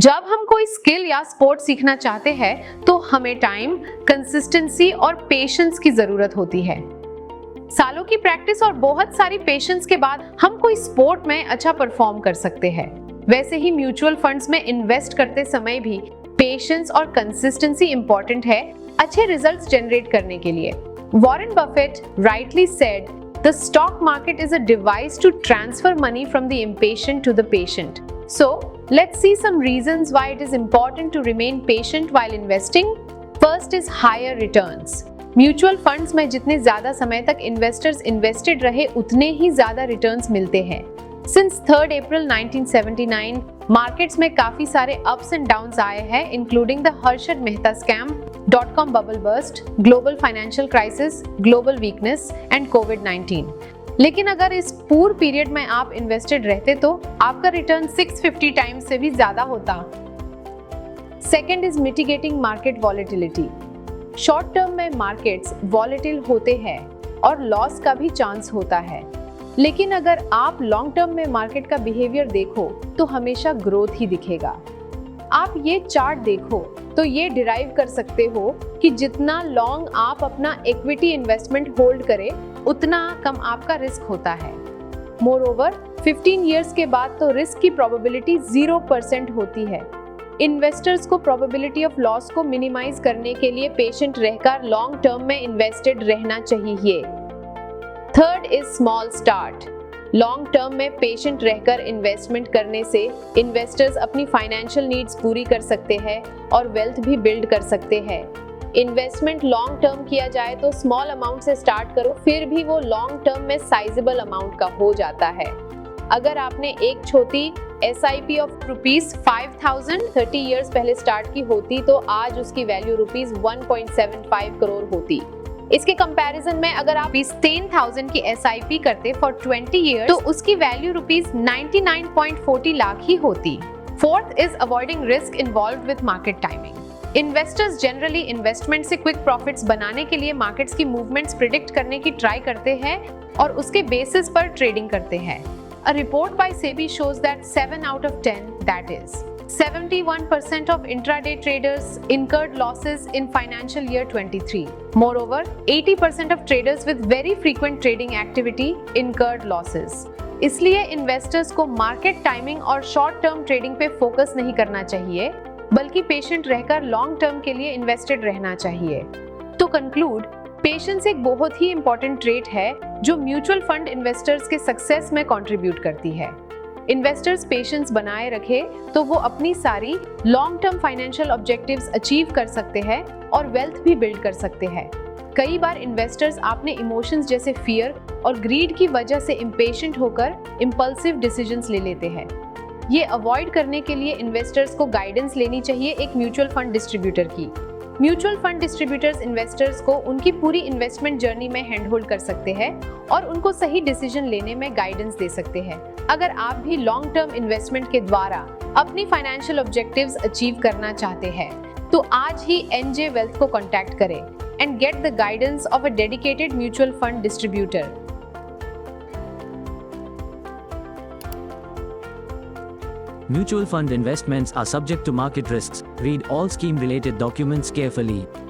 जब हम कोई स्किल या स्पोर्ट सीखना चाहते हैं तो हमें टाइम, कंसिस्टेंसी और पेशेंस की जरूरत होती है। सालों की प्रैक्टिस और बहुत सारी पेशेंस के बाद हम कोई स्पोर्ट में अच्छा परफॉर्म कर सकते हैं। वैसे ही म्यूचुअल फंड्स में इन्वेस्ट करते समय भी पेशेंस और कंसिस्टेंसी इंपॉर्टेंट है अच्छे रिजल्ट्स जनरेट करने के लिए। Warren Buffett rightly said, "The stock market is a device to transfer money from the impatient to the patient." So, let's see some reasons why it is important to remain patient while investing. First is higher returns. Mutual funds में जितने ज्यादा समय तक investors invested रहे उतने ही ज्यादा returns मिलते हैं। Since 3rd April 1979, मार्केट्स में काफी सारे अप्स एंड डाउन्स आए हैं, including the Harshad Mehta scam, .com bubble burst, global financial crisis, global weakness and कोविड-19। लेकिन अगर इस पूरे पीरियड में आप इन्वेस्टेड रहते तो आपका रिटर्न 650 टाइम्स से भी ज्यादा होता। Second is mitigating market volatility. Short term में मार्केट्स वॉलेटिल होते हैं और लॉस का भी चांस होता है, लेकिन अगर आप लॉन्ग टर्म में मार्केट का बिहेवियर देखो तो हमेशा ग्रोथ ही दिखेगा। आप ये चार्ट देखो तो ये डिराइव कर सकते हो कि जितना लॉन्ग आप अपना इक्विटी इन्वेस्टमेंट होल्ड करें उतना कम आपका रिस्क होता है। मोरओवर 15 इयर्स के बाद तो रिस्क की प्रोबेबिलिटी 0% होती है। इन्वेस्टर्स को प्रोबेबिलिटी ऑफ लॉस को मिनिमाइज करने के लिए पेशेंट रहकर लॉन्ग टर्म में इन्वेस्टेड रहना चाहिए। Third is small start. Long term में पेशेंट रहकर इन्वेस्टमेंट करने से इन्वेस्टर्स अपनी फाइनेंशियल नीड्स पूरी कर सकते हैं और वेल्थ भी बिल्ड कर सकते हैं। इन्वेस्टमेंट लॉन्ग टर्म किया जाए तो स्मॉल अमाउंट से स्टार्ट करो, फिर भी वो लॉन्ग टर्म में साइजेबल अमाउंट का हो जाता है। अगर आपने एक छोटी SIP ऑफ ₹5,000 30 इयर्स पहले स्टार्ट की होती तो आज उसकी वैल्यू ₹1.75 करोड़ होती। इसके कंपैरिजन में अगर आप ₹10,000 की SIP करते फॉर 20 इयर्स तो उसकी वैल्यू ₹99.40 लाख ही होती। Fourth is avoiding risk involved with market timing. Investors generally investment से क्विक प्रॉफिट्स बनाने के लिए मार्केट्स की मूवमेंट्स प्रिडिक्ट करने की ट्राई करते हैं और उसके बेसिस पर ट्रेडिंग करते हैं। A report by SEBI shows that 7 out of 10, that is 71% of intraday traders incurred losses in financial year 23. Moreover, 80% of traders with very frequent trading activity incurred losses. इसलिए investors को market timing और short term trading पे focus नहीं करना चाहिए, बल्कि patient रहकर long term के लिए इन्वेस्टेड रहना चाहिए। तो कंक्लूड, पेशेंस एक बहुत ही इंपॉर्टेंट ट्रेट है जो म्यूचुअल फंड इन्वेस्टर्स के सक्सेस में कंट्रीब्यूट करती है। इन्वेस्टर्स पेशेंस बनाए रखे तो वो अपनी सारी long term financial objectives achieve कर सकते हैं और वेल्थ भी बिल्ड कर सकते हैं। कई बार इन्वेस्टर्स अपने इमोशंस जैसे फियर और ग्रीड की वजह से इम्पेशेंट होकर इम्पल्सिव डिसीजंस ले लेते हैं। ये अवॉइड करने के लिए इन्वेस्टर्स को गाइडेंस लेनी चाहिए एक म्यूचुअल फंड डिस्ट्रीब्यूटर की। म्यूचुअल फंड डिस्ट्रीब्यूटर्स इन्वेस्टर्स को उनकी पूरी इन्वेस्टमेंट जर्नी में हैंड होल्ड कर सकते हैं और उनको सही डिसीजन लेने में गाइडेंस दे सकते हैं। अगर आप भी लॉन्ग टर्म इन्वेस्टमेंट के द्वारा अपनी फाइनेंशियल ऑब्जेक्टिव्स अचीव करना चाहते हैं तो आज ही NJ वेल्थ को कॉन्टैक्ट करें and get the guidance of a dedicated mutual fund distributor. Mutual fund investments are subject to market risks. Read all scheme-related documents carefully.